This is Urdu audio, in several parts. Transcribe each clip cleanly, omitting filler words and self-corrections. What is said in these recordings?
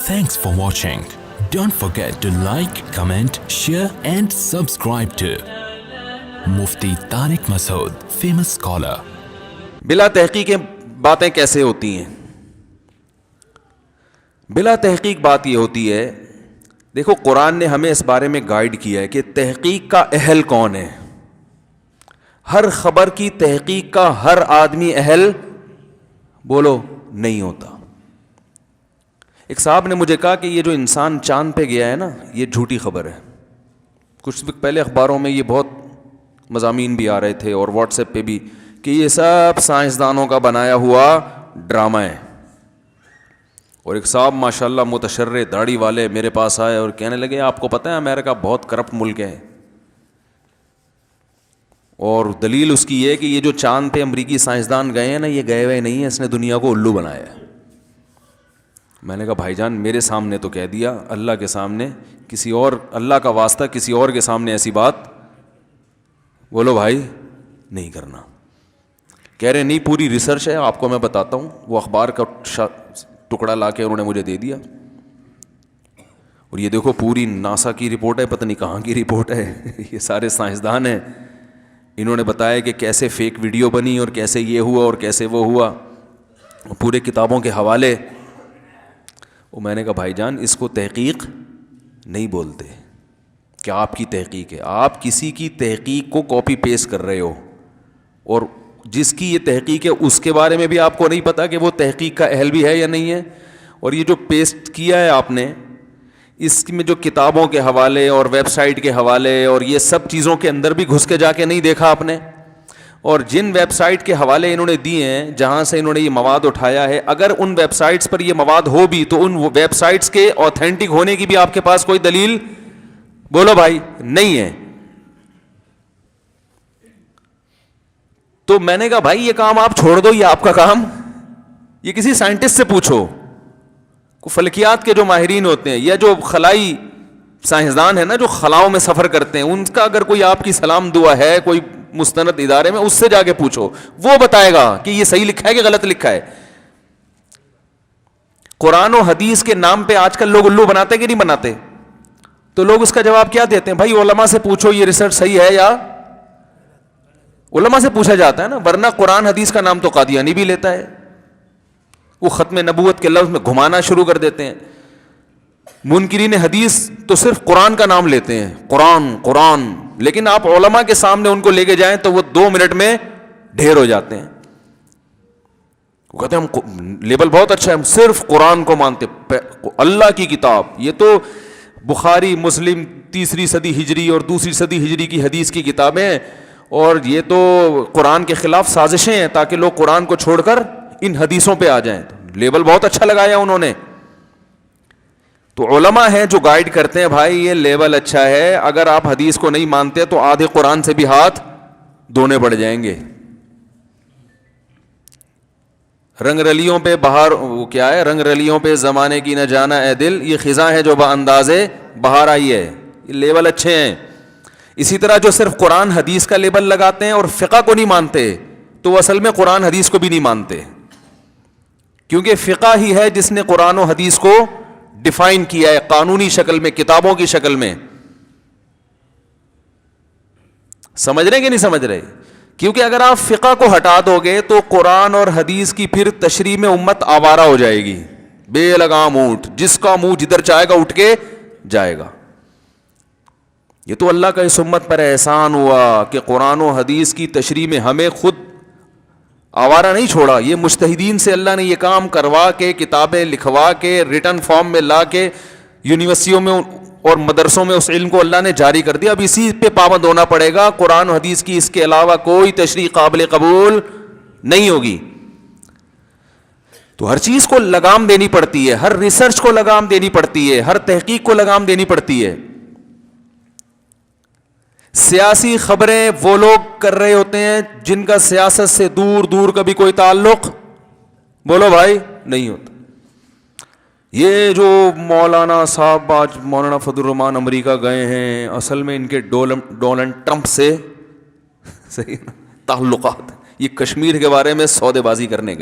Thanks for watching. Don't forget to like, comment, share and subscribe to Mufti Tariq Masood, famous scholar. بلا تحقیق باتیں کیسے ہوتی ہیں؟ بلا تحقیق بات یہ ہوتی ہے، دیکھو قرآن نے ہمیں اس بارے میں گائیڈ کیا ہے کہ تحقیق کا اہل کون ہے. ہر خبر کی تحقیق کا ہر آدمی اہل بولو نہیں ہوتا. ایک صاحب نے مجھے کہا کہ یہ جو انسان چاند پہ گیا ہے نا، یہ جھوٹی خبر ہے. کچھ وقت پہلے اخباروں میں یہ بہت مضامین بھی آ رہے تھے اور واٹس ایپ پہ بھی کہ یہ سب سائنسدانوں کا بنایا ہوا ڈرامہ ہے. اور ایک صاحب ماشاءاللہ متشرع داڑھی والے میرے پاس آئے اور کہنے لگے آپ کو پتہ ہے امریکہ بہت کرپٹ ملک ہے، اور دلیل اس کی یہ کہ یہ جو چاند پہ امریکی سائنسدان گئے ہیں نا، یہ گئے ہوئے نہیں ہیں، اس نے دنیا کو الو بنایا ہے. میں نے کہا بھائی جان میرے سامنے تو کہہ دیا، اللہ کے سامنے کسی اور، اللہ کا واسطہ کسی اور کے سامنے ایسی بات بولو بھائی نہیں کرنا. کہہ رہے نہیں پوری ریسرچ ہے، آپ کو میں بتاتا ہوں. وہ اخبار کا ٹکڑا لا کے انہوں نے مجھے دے دیا، اور یہ دیکھو پوری ناسا کی رپورٹ ہے، پتہ نہیں کہاں کی رپورٹ ہے. یہ سارے سائنسدان ہیں، انہوں نے بتایا کہ کیسے فیک ویڈیو بنی اور کیسے یہ ہوا اور کیسے وہ ہوا، پورے کتابوں کے حوالے. وہ میں نے کہا بھائی جان اس کو تحقیق نہیں بولتے کہ آپ کی تحقیق ہے. آپ کسی کی تحقیق کو کاپی پیسٹ کر رہے ہو، اور جس کی یہ تحقیق ہے اس کے بارے میں بھی آپ کو نہیں پتا کہ وہ تحقیق کا اہل بھی ہے یا نہیں ہے. اور یہ جو پیسٹ کیا ہے آپ نے، اس میں جو کتابوں کے حوالے اور ویب سائٹ کے حوالے اور یہ سب چیزوں کے اندر بھی گھس کے جا کے نہیں دیکھا آپ نے. اور جن ویب سائٹ کے حوالے انہوں نے دیے ہیں جہاں سے انہوں نے یہ مواد اٹھایا ہے، اگر ان ویب سائٹس پر یہ مواد ہو بھی تو ان ویب سائٹس کے اوتھینٹک ہونے کی بھی آپ کے پاس کوئی دلیل بولو بھائی نہیں ہے. تو میں نے کہا بھائی یہ کام آپ چھوڑ دو، یہ آپ کا کام، یہ کسی سائنٹسٹ سے پوچھو. فلکیات کے جو ماہرین ہوتے ہیں یا جو خلائی سائنسدان ہیں نا، جو خلاؤں میں سفر کرتے ہیں، ان کا اگر کوئی آپ کی سلام دعا ہے کوئی مستند ادارے میں، اس سے جا کے پوچھو، وہ بتائے گا کہ یہ صحیح لکھا ہے کہ غلط لکھا ہے. قرآن و حدیث کے نام پہ آج کل لوگ الو بناتے کہ نہیں بناتے؟ تو لوگ اس کا جواب کیا دیتے ہیں؟ بھائی علماء سے پوچھو یہ ریسرچ صحیح ہے یا؟ علماء سے پوچھا جاتا ہے نا، ورنہ قرآن حدیث کا نام تو قادیانی بھی لیتا ہے. وہ ختم نبوت کے لفظ میں گھمانا شروع کر دیتے ہیں. منکرین حدیث تو صرف قرآن کا نام لیتے ہیں، قرآن قرآن، لیکن آپ علماء کے سامنے ان کو لے کے جائیں تو وہ 2 منٹ میں ڈھیر ہو جاتے ہیں. وہ کہتے ہیں ہم لیبل بہت اچھا ہے، ہم صرف قرآن کو مانتے، اللہ کی کتاب. یہ تو بخاری مسلم 3 صدی ہجری اور 2 صدی ہجری کی حدیث کی کتابیں ہیں، اور یہ تو قرآن کے خلاف سازشیں ہیں تاکہ لوگ قرآن کو چھوڑ کر ان حدیثوں پہ آ جائیں. لیبل بہت اچھا لگایا انہوں نے. تو علماء ہیں جو گائیڈ کرتے ہیں بھائی یہ لیبل اچھا ہے، اگر آپ حدیث کو نہیں مانتے تو آدھے قرآن سے بھی ہاتھ دھونے پڑ جائیں گے. رنگ رلیوں پہ بہار، وہ کیا ہے، رنگ رلیوں پہ زمانے کی نہ جانا اے دل، یہ خزاں ہے جو باندازے بہار آئی ہے. یہ لیبل اچھے ہیں. اسی طرح جو صرف قرآن حدیث کا لیبل لگاتے ہیں اور فقہ کو نہیں مانتے، تو وہ اصل میں قرآن حدیث کو بھی نہیں مانتے، کیونکہ فقہ ہی ہے جس نے قرآن و حدیث کو ڈیفائن کیا ہے قانونی شکل میں، کتابوں کی شکل میں. سمجھ رہے کہ نہیں سمجھ رہے؟ کیونکہ اگر آپ فقہ کو ہٹا دو گے تو قرآن اور حدیث کی پھر تشریح میں امت آوارہ ہو جائے گی، بے لگام اونٹ، جس کا منہ جدھر چاہے گا اٹھ کے جائے گا. یہ تو اللہ کا اس امت پر احسان ہوا کہ قرآن و حدیث کی تشریح میں ہمیں خود آوارہ نہیں چھوڑا. یہ مجتہدین سے اللہ نے یہ کام کروا کے، کتابیں لکھوا کے، ریٹن فارم میں لا کے یونیورسٹیوں میں اور مدرسوں میں اس علم کو اللہ نے جاری کر دیا. اب اسی پہ پابند ہونا پڑے گا. قرآن و حدیث کی اس کے علاوہ کوئی تشریح قابل قبول نہیں ہوگی. تو ہر چیز کو لگام دینی پڑتی ہے، ہر ریسرچ کو لگام دینی پڑتی ہے، ہر تحقیق کو لگام دینی پڑتی ہے. سیاسی خبریں وہ لوگ کر رہے ہوتے ہیں جن کا سیاست سے دور دور کا بھی کوئی تعلق بولو بھائی نہیں ہوتا. یہ جو مولانا صاحب آج مولانا فضل الرحمان امریکہ گئے ہیں، اصل میں ان کے ڈونلڈ ٹرمپ سے صحیح تعلقات، یہ کشمیر کے بارے میں سودے بازی کرنے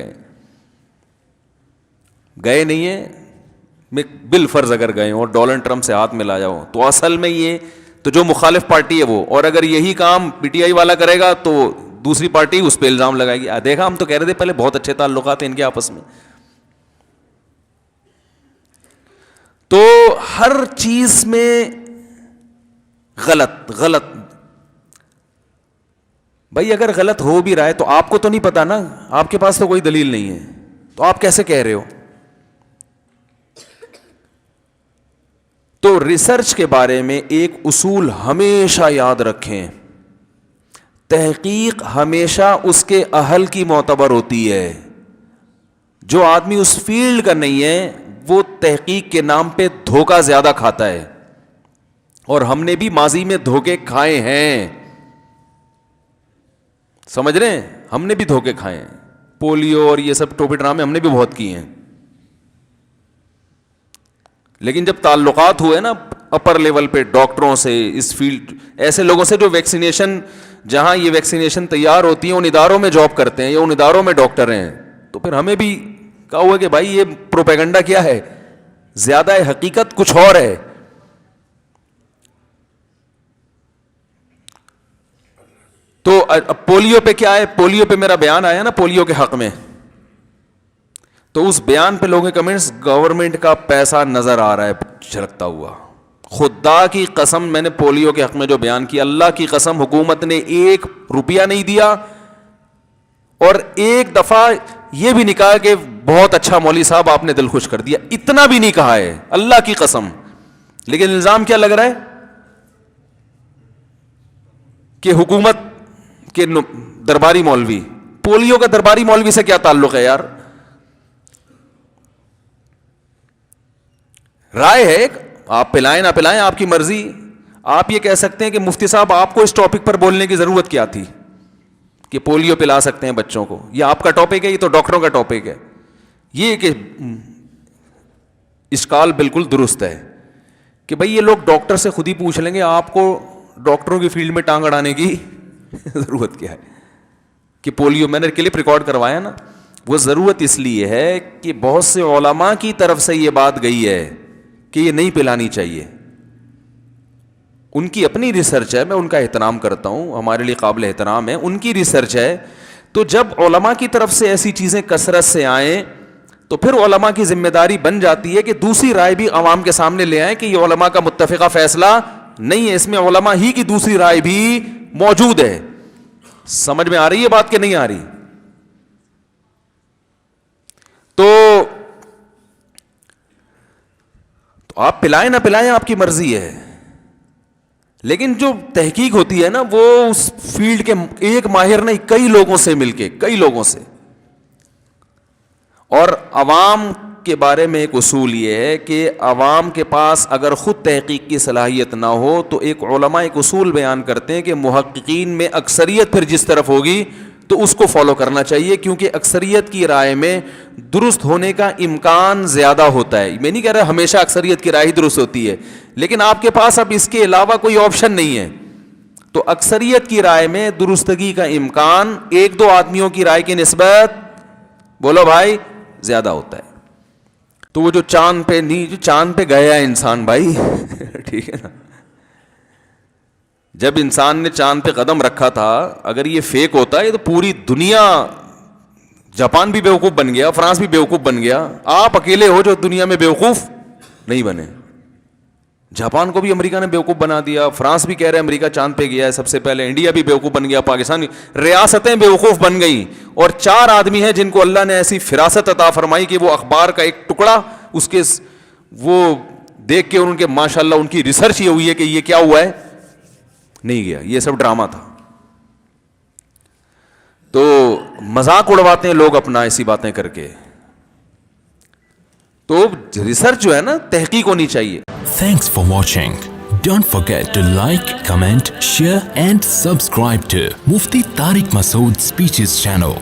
گئے نہیں ہیں. میں بالفرض اگر گئے اور ڈونلڈ ٹرمپ سے ہاتھ ملا جاؤ تو اصل میں یہ تو جو مخالف پارٹی ہے وہ, اور اگر یہی کام پی ٹی آئی والا کرے گا تو دوسری پارٹی اس پہ الزام لگائے گی. دیکھا, ہم تو کہہ رہے تھے پہلے بہت اچھے تعلقات ہیں ان کے آپس میں. تو ہر چیز میں غلط غلط. بھائی اگر غلط ہو بھی رہا ہے تو آپ کو تو نہیں پتا نا, آپ کے پاس تو کوئی دلیل نہیں ہے, تو آپ کیسے کہہ رہے ہو؟ تو ریسرچ کے بارے میں ایک اصول ہمیشہ یاد رکھیں, تحقیق ہمیشہ اس کے اہل کی معتبر ہوتی ہے. جو آدمی اس فیلڈ کا نہیں ہے وہ تحقیق کے نام پہ دھوکہ زیادہ کھاتا ہے, اور ہم نے بھی ماضی میں دھوکے کھائے ہیں, سمجھ رہے ہیں, ہم نے بھی دھوکے کھائے ہیں. پولیو اور یہ سب ٹوپی ڈرامے ہم نے بھی بہت کیے ہیں. لیکن جب تعلقات ہوئے نا اپر لیول پہ ڈاکٹروں سے, اس فیلڈ ایسے لوگوں سے جو ویکسینیشن, جہاں یہ ویکسینیشن تیار ہوتی ہیں ان اداروں میں جاب کرتے ہیں یا ان اداروں میں ڈاکٹر ہیں, تو پھر ہمیں بھی کہا ہوا کہ بھائی یہ پروپیگنڈا کیا ہے, زیادہ ہے, حقیقت کچھ اور ہے. تو پولیو پہ کیا ہے, پولیو پہ میرا بیان آیا نا پولیو کے حق میں, تو اس بیان پہ لوگوں کے کمنٹس, گورنمنٹ کا پیسہ نظر آ رہا ہے چھلکتا ہوا. خدا کی قسم میں نے پولیو کے حق میں جو بیان کیا, اللہ کی قسم حکومت نے 1 روپیہ نہیں دیا, اور ایک دفعہ یہ بھی نہیں کہا کہ بہت اچھا مولوی صاحب آپ نے دل خوش کر دیا, اتنا بھی نہیں کہا ہے اللہ کی قسم. لیکن الزام کیا لگ رہا ہے کہ حکومت کے درباری مولوی. پولیو کا درباری مولوی سے کیا تعلق ہے یار؟ رائے ہے ایک, آپ پلائیں نہ پلائیں آپ کی مرضی. آپ یہ کہہ سکتے ہیں کہ مفتی صاحب آپ کو اس ٹاپک پر بولنے کی ضرورت کیا تھی کہ پولیو پلا سکتے ہیں بچوں کو, یہ آپ کا ٹاپک ہے, یہ تو ڈاکٹروں کا ٹاپک ہے. یہ کہ اشکال بالکل درست ہے کہ بھئی یہ لوگ ڈاکٹر سے خود ہی پوچھ لیں گے, آپ کو ڈاکٹروں کی فیلڈ میں ٹانگ اڑانے کی ضرورت کیا ہے کہ پولیو, میں نے کلپ ریکارڈ کروایا نا, وہ ضرورت اس لیے ہے کہ بہت سے علماء کی طرف سے یہ بات گئی ہے کہ یہ نہیں پلانی چاہیے. ان کی اپنی ریسرچ ہے, میں ان کا احترام کرتا ہوں, ہمارے لیے قابل احترام ہے, ان کی ریسرچ ہے. تو جب علماء کی طرف سے ایسی چیزیں کثرت سے آئیں تو پھر علماء کی ذمہ داری بن جاتی ہے کہ دوسری رائے بھی عوام کے سامنے لے آئیں کہ یہ علماء کا متفقہ فیصلہ نہیں ہے, اس میں علماء ہی کی دوسری رائے بھی موجود ہے. سمجھ میں آ رہی ہے بات کہ نہیں آ رہی؟ تو آپ پلائیں نہ پلائیں آپ کی مرضی ہے, لیکن جو تحقیق ہوتی ہے نا وہ اس فیلڈ کے ایک ماہر نہیں, کئی لوگوں سے مل کے, کئی لوگوں سے. اور عوام کے بارے میں ایک اصول یہ ہے کہ عوام کے پاس اگر خود تحقیق کی صلاحیت نہ ہو تو ایک علماء ایک اصول بیان کرتے ہیں کہ محققین میں اکثریت پھر جس طرف ہوگی تو اس کو فالو کرنا چاہیے, کیونکہ اکثریت کی رائے میں درست ہونے کا امکان زیادہ ہوتا ہے. میں نہیں کہہ رہا ہمیشہ اکثریت کی رائے ہی درست ہوتی ہے, لیکن آپ کے پاس اب اس کے علاوہ کوئی آپشن نہیں ہے, تو اکثریت کی رائے میں درستگی کا امکان 1-2 آدمیوں کی رائے کی نسبت, بولو بھائی, زیادہ ہوتا ہے. تو وہ جو چاند پہ نہیں, جو چاند پہ گیا ہے انسان بھائی ٹھیک ہے نا, جب انسان نے چاند پہ قدم رکھا تھا, اگر یہ فیک ہوتا ہے تو پوری دنیا, جاپان بھی بیوقوف بن گیا, فرانس بھی بیوقوف بن گیا, آپ اکیلے ہو جو دنیا میں بیوقوف نہیں بنے. جاپان کو بھی امریکہ نے بیوقوف بنا دیا, فرانس بھی کہہ رہے ہیں امریکہ چاند پہ گیا ہے سب سے پہلے, انڈیا بھی بیوقوف بن گیا, پاکستان, ریاستیں بیوقوف بن گئی. اور 4 آدمی ہیں جن کو اللہ نے ایسی فراست عطا فرمائی کہ وہ اخبار کا ایک ٹکڑا اس کے وہ دیکھ کے ان کے ماشاءاللہ ان کی ریسرچ یہ ہوئی ہے کہ یہ کیا ہوا ہے, نہیں گیا, یہ سب ڈرامہ تھا. تو مذاق اڑواتے ہیں لوگ اپنا ایسی باتیں کر کے. تو ریسرچ جو ہے نا, تحقیق ہونی چاہیے. Thanks for watching. Don't forget to like, comment, share and subscribe to Mufti Tariq Masood Speeches channel.